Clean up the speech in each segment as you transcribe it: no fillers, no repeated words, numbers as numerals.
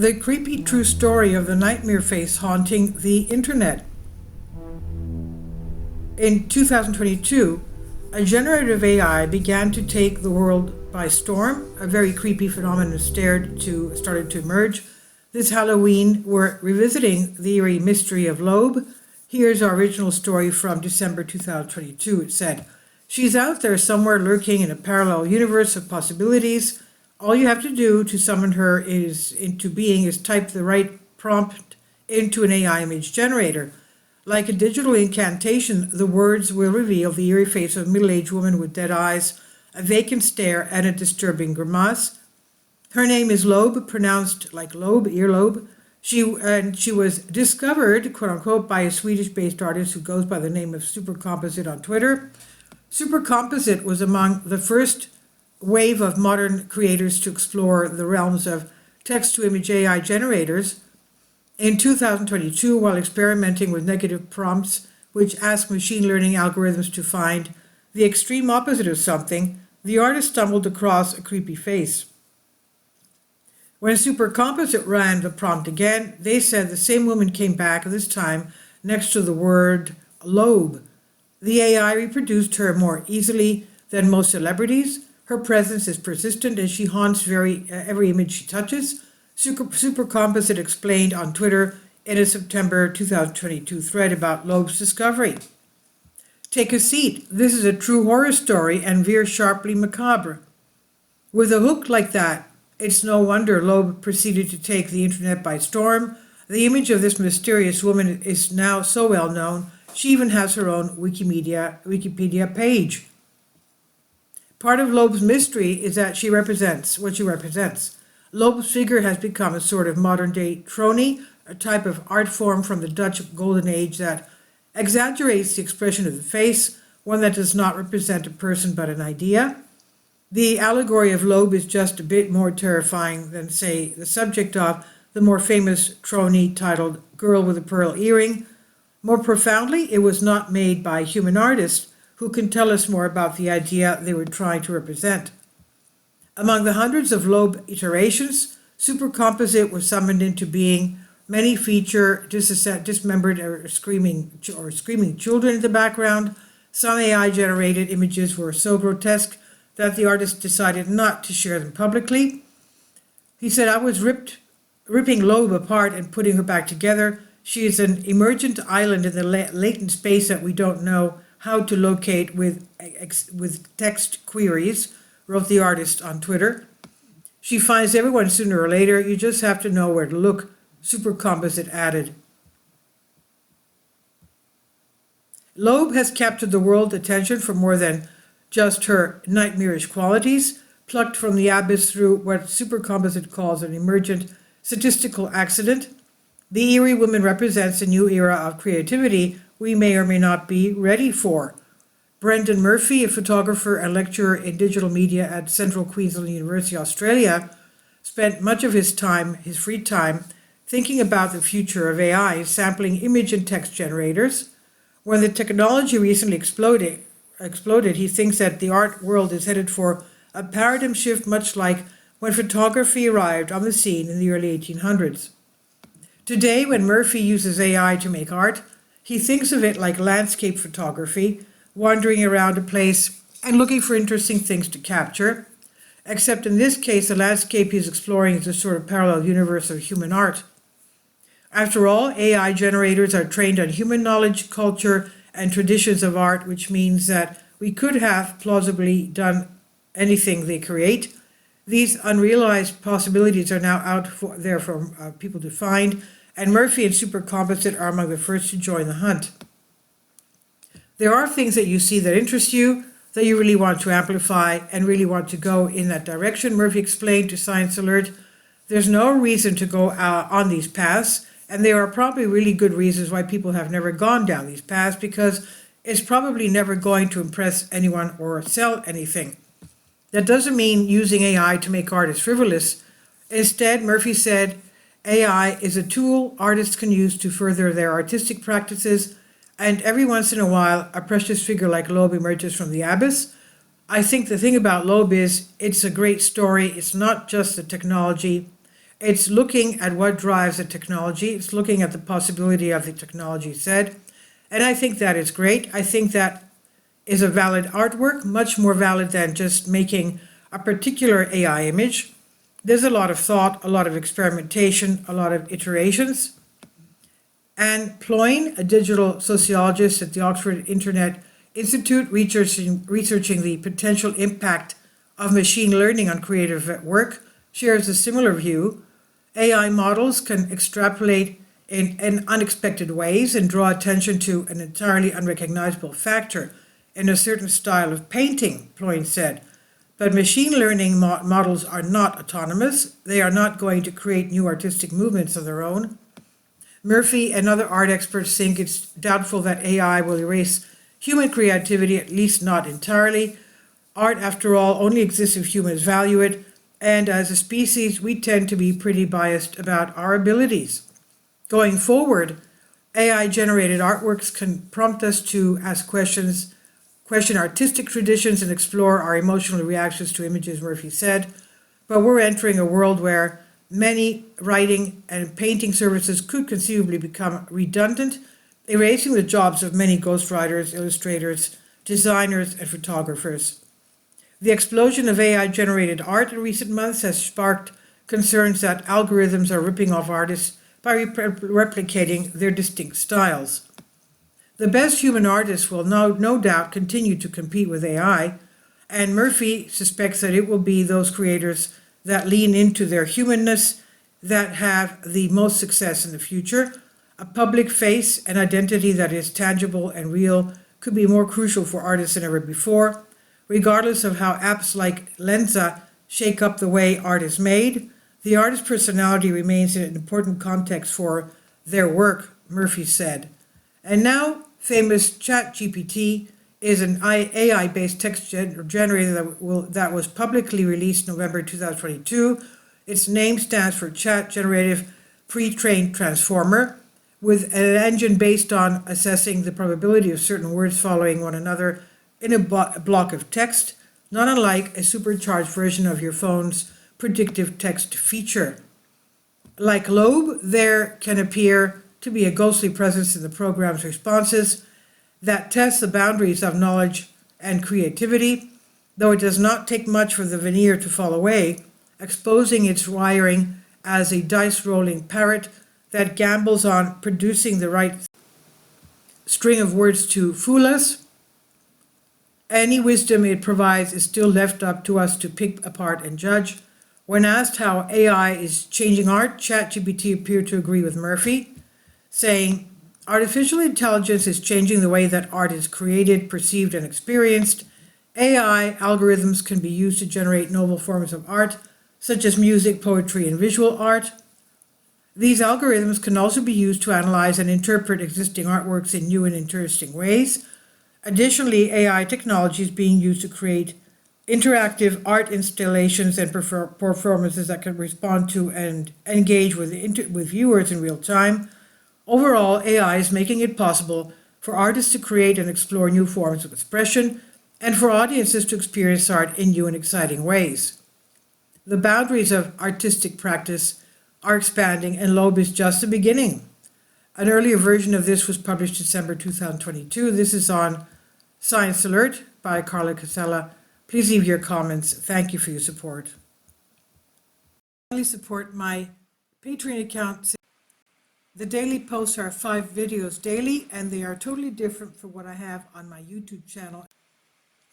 The creepy true story of the nightmare face haunting the internet. In 2022, a generative AI began to take the world by storm. A very creepy phenomenon started to emerge. This Halloween, we're revisiting the eerie mystery of Loab. Here's our original story from December 2022. It said, "She's out there somewhere lurking in a parallel universe of possibilities. All you have to do to summon her into being is type the right prompt into an AI image generator. Like a digital incantation, the words will reveal the eerie face of a middle-aged woman with dead eyes, a vacant stare, and a disturbing grimace. Her name is Loab, pronounced like lobe, earlobe. She was discovered, quote-unquote, by a Swedish-based artist who goes by the name of Supercomposite on Twitter. Supercomposite was among the first wave of modern creators to explore the realms of text-to-image AI generators. In 2022, while experimenting with negative prompts which ask machine learning algorithms to find the extreme opposite of something, the artist stumbled across a creepy face. When Supercomposite ran the prompt again, they said the same woman came back, this time next to the word Loab. The AI reproduced her more easily than most celebrities. Her presence is persistent and she haunts every image she touches. Supercomposite explained on Twitter in a September 2022 thread about Loab's discovery. Take a seat. This is a true horror story and veers sharply macabre. With a hook like that, it's no wonder Loab proceeded to take the internet by storm. The image of this mysterious woman is now so well known, she even has her own Wikipedia page. Part of Loab's mystery is that she represents what she represents. Loab's figure has become a sort of modern-day tronie, a type of art form from the Dutch Golden Age that exaggerates the expression of the face, one that does not represent a person but an idea. The allegory of Loab is just a bit more terrifying than, say, the subject of the more famous tronie titled Girl with a Pearl Earring. More profoundly, it was not made by human artists who can tell us more about the idea they were trying to represent. Among the hundreds of Loab iterations, Supercomposite was summoned into being. Many feature dismembered or screaming children in the background. Some AI-generated images were so grotesque that the artist decided not to share them publicly. He said, "I was ripping Loab apart and putting her back together. She is an emergent island in the latent space that we don't know how to locate with text queries," wrote the artist on Twitter. "She finds everyone sooner or later. You just have to know where to look," Supercomposite added. Loab has captured the world's attention for more than just her nightmarish qualities, plucked from the abyss through what Supercomposite calls an emergent statistical accident. The eerie woman represents a new era of creativity we may or may not be ready for. Brendan Murphy, a photographer and lecturer in digital media at Central Queensland University, Australia, spent much of his free time, thinking about the future of AI, sampling image and text generators. When the technology recently exploded, he thinks that the art world is headed for a paradigm shift, much like when photography arrived on the scene in the early 1800s. Today, when Murphy uses AI to make art, he thinks of it like landscape photography, wandering around a place and looking for interesting things to capture. Except in this case, the landscape he's exploring is a sort of parallel universe of human art. After all, AI generators are trained on human knowledge, culture, and traditions of art, which means that we could have plausibly done anything they create. These unrealized possibilities are now out there for people to find, and Murphy and Supercomposite are among the first to join the hunt. There are things that you see that interest you, that you really want to amplify and really want to go in that direction, Murphy explained to Science Alert. There's no reason to go on these paths, and there are probably really good reasons why people have never gone down these paths, because it's probably never going to impress anyone or sell anything. That doesn't mean using AI to make art is frivolous. Instead, Murphy said, AI is a tool artists can use to further their artistic practices, and every once in a while, a precious figure like Loab emerges from the abyss. I think the thing about Loab is it's a great story. It's not just the technology. It's looking at what drives the technology. It's looking at the possibility of the technology said. And I think that is great. I think that is a valid artwork, much more valid than just making a particular AI image. There's a lot of thought, a lot of experimentation, a lot of iterations. Anne Ployne, a digital sociologist at the Oxford Internet Institute, researching the potential impact of machine learning on creative work, shares a similar view. AI models can extrapolate in unexpected ways and draw attention to an entirely unrecognizable factor in a certain style of painting, Ployne said. But machine learning models are not autonomous. They are not going to create new artistic movements of their own. Murphy and other art experts think it's doubtful that AI will erase human creativity, at least not entirely. Art, after all, only exists if humans value it, and as a species, we tend to be pretty biased about our abilities. Going forward, AI-generated artworks can prompt us to ask questions, question artistic traditions, and explore our emotional reactions to images, Murphy said. But we're entering a world where many writing and painting services could conceivably become redundant, erasing the jobs of many ghostwriters, illustrators, designers, and photographers. The explosion of AI-generated art in recent months has sparked concerns that algorithms are ripping off artists by replicating their distinct styles. The best human artists will no doubt continue to compete with AI, and Murphy suspects that it will be those creators that lean into their humanness that have the most success in the future. A public face, an identity that is tangible and real, could be more crucial for artists than ever before. Regardless of how apps like Lensa shake up the way art is made, the artist's personality remains an important context for their work, Murphy said. And now, famous ChatGPT is an AI-based text generator that was publicly released November 2022. Its name stands for Chat Generative Pre-trained Transformer, with an engine based on assessing the probability of certain words following one another in a block of text, not unlike a supercharged version of your phone's predictive text feature. Like Loab, there can appear to be a ghostly presence in the program's responses that tests the boundaries of knowledge and creativity, though it does not take much for the veneer to fall away, exposing its wiring as a dice-rolling parrot that gambles on producing the right string of words to fool us. Any wisdom it provides is still left up to us to pick apart and judge. When asked how AI is changing art, ChatGPT appeared to agree with Murphy, saying, "Artificial intelligence is changing the way that art is created, perceived, and experienced. AI algorithms can be used to generate novel forms of art, such as music, poetry, and visual art. These algorithms can also be used to analyze and interpret existing artworks in new and interesting ways. Additionally, AI technology is being used to create interactive art installations and performances that can respond to and engage with viewers in real time. Overall, AI is making it possible for artists to create and explore new forms of expression, and for audiences to experience art in new and exciting ways. The boundaries of artistic practice are expanding, and Loab is just the beginning." An earlier version of this was published December 2022. This is on Science Alert by Carla Casella. Please leave your comments. Thank you for your support. Finally, support my Patreon account. The daily posts are 5 videos daily, and they are totally different from what I have on my YouTube channel.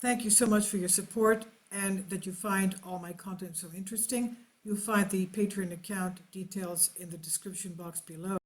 Thank you so much for your support and that you find all my content so interesting. You'll find the Patreon account details in the description box below.